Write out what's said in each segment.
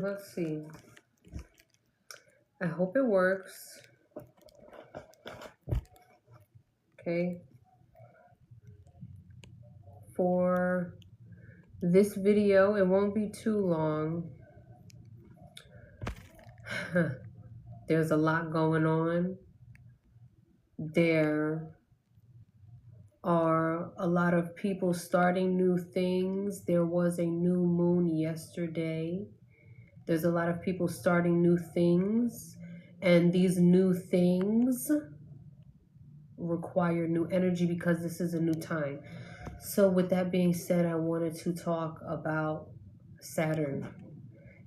Let's see. I hope it works. Okay. For this video, it won't be too long. There's a lot going on. There are a lot of people starting new things. There was a new moon yesterday. There's a lot of people starting new things, and these new things require new energy because this is a new time. So with that being said, I wanted to talk about Saturn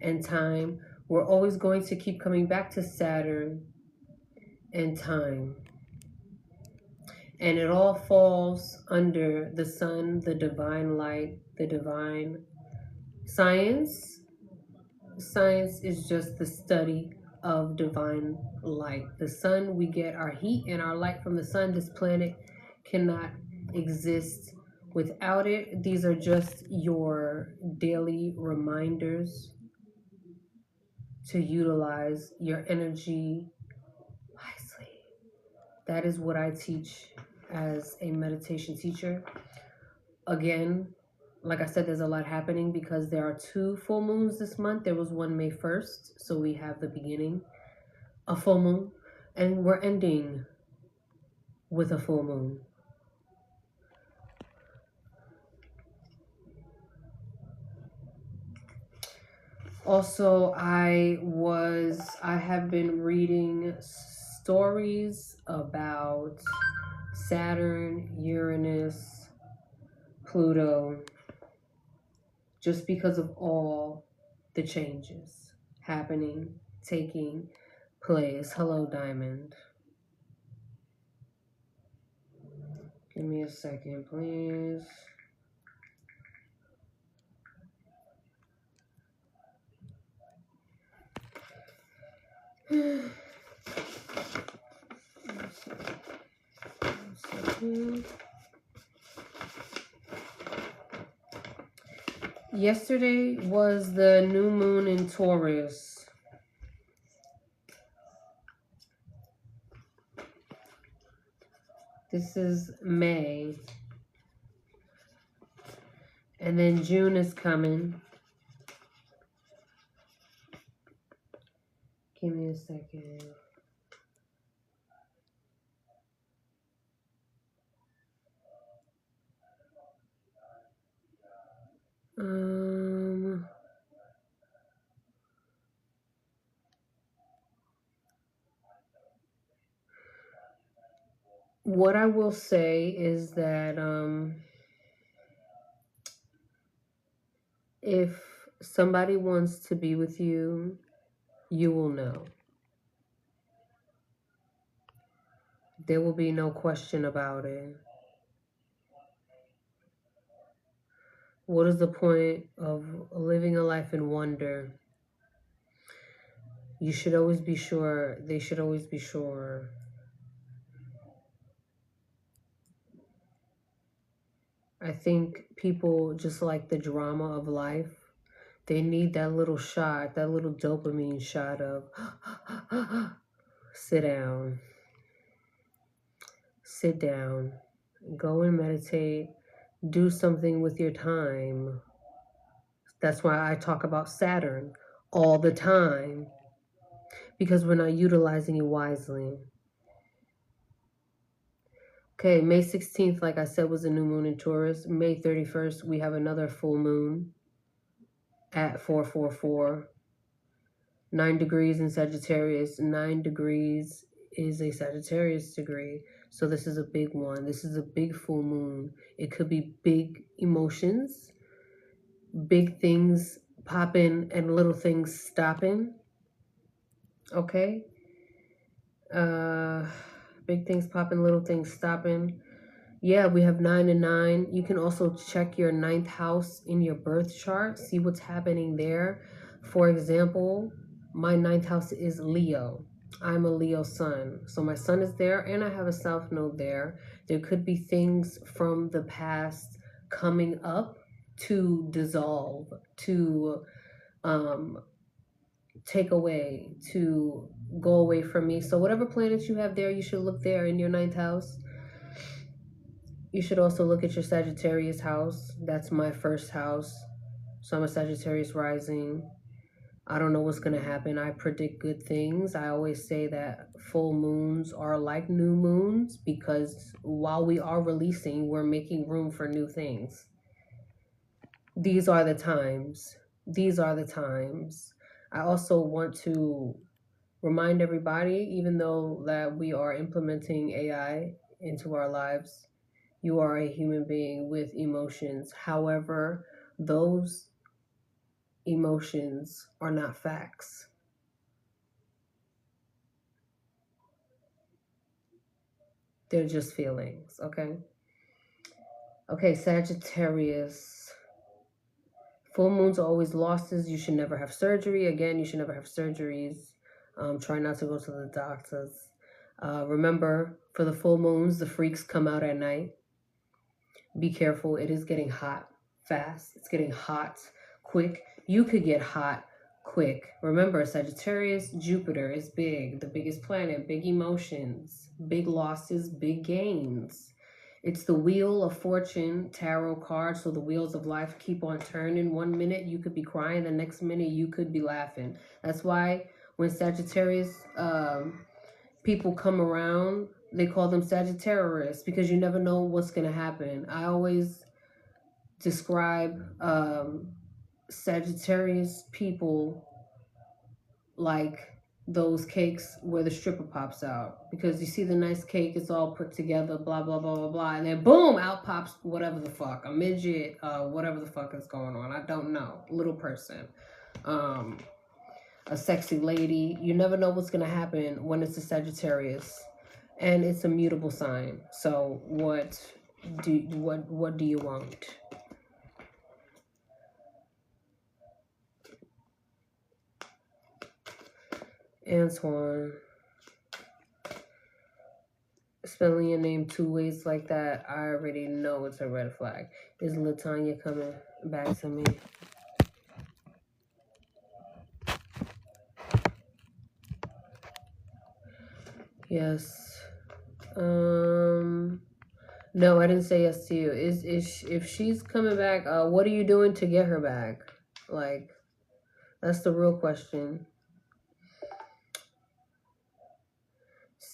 and time. We're always going to keep coming back to Saturn and time. And it all falls under the sun, the divine light, the divine science. Science is just the study of divine light. The sun, we get our heat and our light from the sun. This planet cannot exist without it. These are just your daily reminders to utilize your energy wisely. That is what I teach as a meditation teacher. Again, like I said, there's a lot happening because there are 2 full moons this month. There was one May 1st, so we have the beginning, a full moon, and we're ending with a full moon. Also, I have been reading stories about Saturn, Uranus, Pluto, just because of all the changes happening, taking place. Hello, Diamond. Give me a second, please. Yesterday was the new moon in Taurus. This is May. And then June is coming. Give me a second. What I will say is that if somebody wants to be with you, you will know. There will be no question about it. What is the point of living a life in wonder? You should always be sure. They should always be sure. I think people just like the drama of life. They need that little shot, that little dopamine shot of sit down, go and meditate, do something with your time. That's why I talk about Saturn all the time, because we're not utilizing it wisely. Okay, May 16th, like I said, was a new moon in Taurus. May 31st, we have another full moon at 444. 9 degrees in Sagittarius. 9 degrees is a Sagittarius degree. So this is a big one. This is a big full moon. It could be big emotions, big things popping and little things stopping. Okay? Big things popping, little things stopping. Yeah, we have 9 and 9. You can also check your 9th house in your birth chart, see what's happening there. For example, my 9th house is Leo. I'm a Leo sun. So my sun is there and I have a south node there. There could be things from the past coming up to dissolve, to take away, to go away from me. So whatever planets you have there, you should look there in your ninth house. You should also look at your Sagittarius house. That's my first house. So I'm a Sagittarius rising. I don't know what's going to happen. I predict good things. I always say that full moons are like new moons because while we are releasing, we're making room for new things. These are the times. These are the times. I also want to remind everybody, even though that we are implementing AI into our lives, you are a human being with emotions. However, those emotions are not facts. They're just feelings, okay? Okay, Sagittarius. Full moons are always losses. You should never have surgery. Again, you should never have surgeries. Try not to go to the doctors. Remember, for the full moons, the freaks come out at night. Be careful. It is getting hot fast. It's getting hot quick. You could get hot quick. Remember, Sagittarius, Jupiter is big, the biggest planet, big emotions, big losses, big gains. It's the wheel of fortune tarot card. So the wheels of life keep on turning. 1 minute you could be crying, the next minute you could be laughing. That's why when Sagittarius people come around, they call them Sagittarius because you never know what's going to happen. I always describe Sagittarius people like those cakes where the stripper pops out, because you see the nice cake, it's all put together, blah blah blah blah blah, and then boom, out pops whatever the fuck, a midget, whatever the fuck is going on, I don't know, little person, a sexy lady. You never know what's gonna happen when it's a Sagittarius, and it's a mutable sign. So what do you want? Antoine, spelling your name two ways like that, I already know it's a red flag. Is Latanya coming back to me? Yes. No, I didn't say yes to you. If she's coming back, what are you doing to get her back? Like, that's the real question.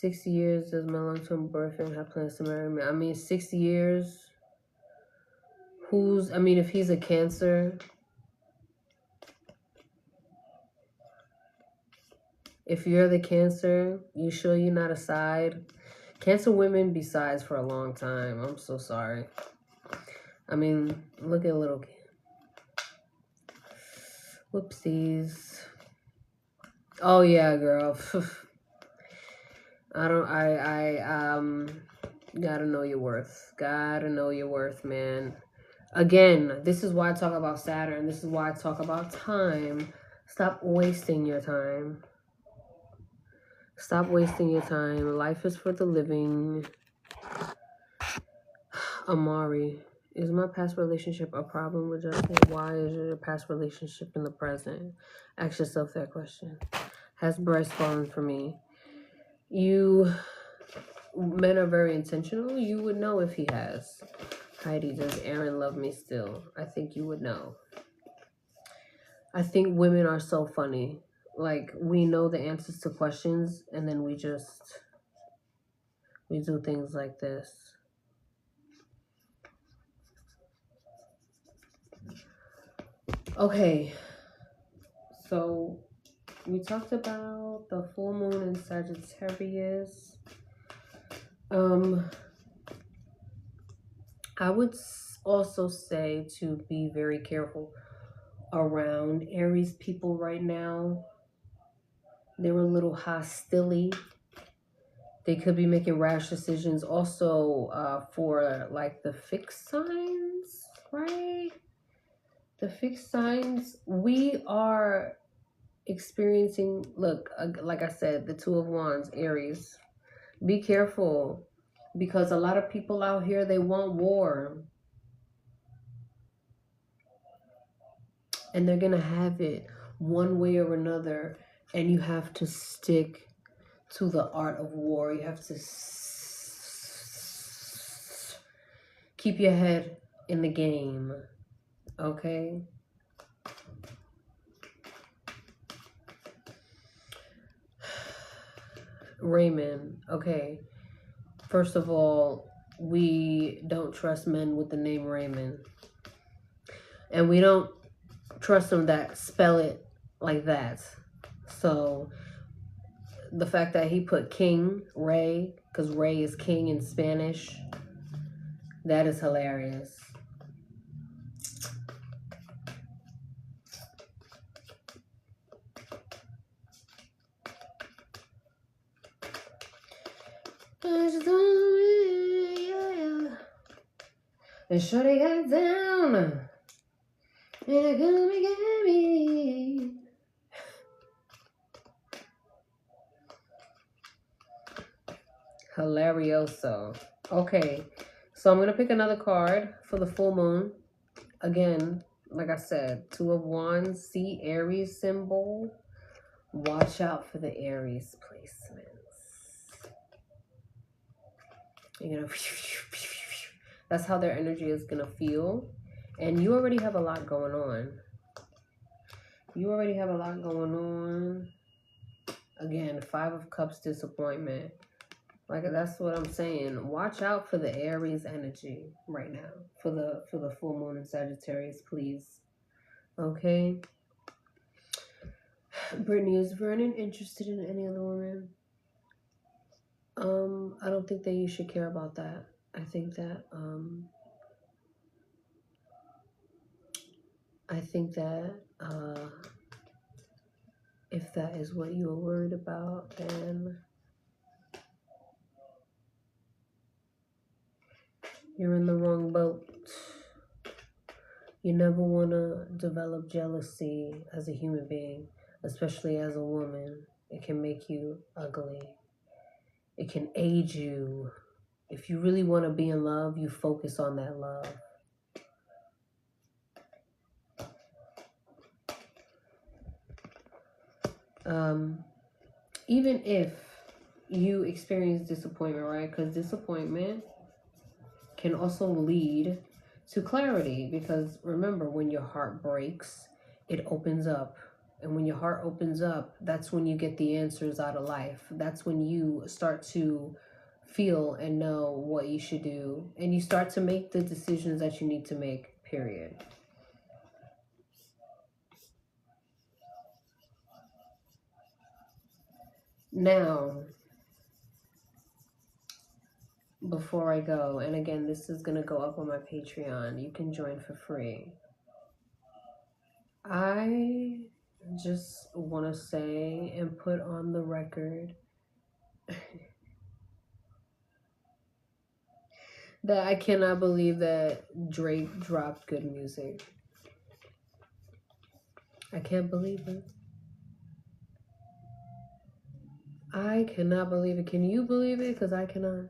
60 years does my long-term boyfriend have plans to marry me? I mean, 60 years. If he's a Cancer, if you're the Cancer, you sure you're not a side? Cancer women be sides for a long time. I'm so sorry. I mean, look at little kid. Whoopsies. Oh yeah, girl. Gotta know your worth. Gotta know your worth, man. Again, this is why I talk about Saturn. This is why I talk about time. Stop wasting your time. Stop wasting your time. Life is for the living. Amari, is my past relationship a problem with Justin? Why is your past relationship in the present? Ask yourself that question. Has Bryce fallen for me? Men are very intentional. You would know if he has. Heidi, does Aaron love me still? I think you would know. I think women are so funny. Like, we know the answers to questions, and then we do things like this. Okay, so we talked about the full moon in Sagittarius. I would also say to be very careful around Aries people right now. They're a little hostile. They could be making rash decisions. Also, for like the fixed signs, right? The fixed signs, we are experiencing, look, like I said, the Two of Wands, Aries. Be careful, because a lot of people out here, they want war. And they're going to have it. one way or another, and you have to stick to the art of war. You have to keep your head in the game, okay? Raymond, okay. First of all, we don't trust men with the name Raymond. And we don't trust them that spell it like that. So the fact that he put King, Ray, because Ray is king in Spanish, that is hilarious. And shorty got down, and I gonna get me. Hilarioso. Okay, so I'm gonna pick another card for the full moon. Again, like I said, Two of Wands, see Aries symbol. Watch out for the Aries placements. You're gonna, that's how their energy is gonna feel. And you already have a lot going on. You already have a lot going on. Again, Five of Cups, disappointment. Like, that's what I'm saying. Watch out for the Aries energy right now. For the full moon in Sagittarius, please. Okay? Brittany, is Vernon interested in any other woman? I don't think that you should care about that. I think that, if that is what you are worried about, then you're in the wrong boat. You never want to develop jealousy as a human being, especially as a woman. It can make you ugly. It can age you. If you really want to be in love, you focus on that love. Even if you experience disappointment, right? Because disappointment can also lead to clarity. Because remember, when your heart breaks, it opens up. And when your heart opens up, that's when you get the answers out of life. That's when you start to feel and know what you should do. And you start to make the decisions that you need to make, period. Now, before I go, and again, this is going to go up on my Patreon. You can join for free. I just want to say and put on the record that I cannot believe that Drake dropped good music. I can't believe it. I cannot believe it. Can you believe it? Because I cannot.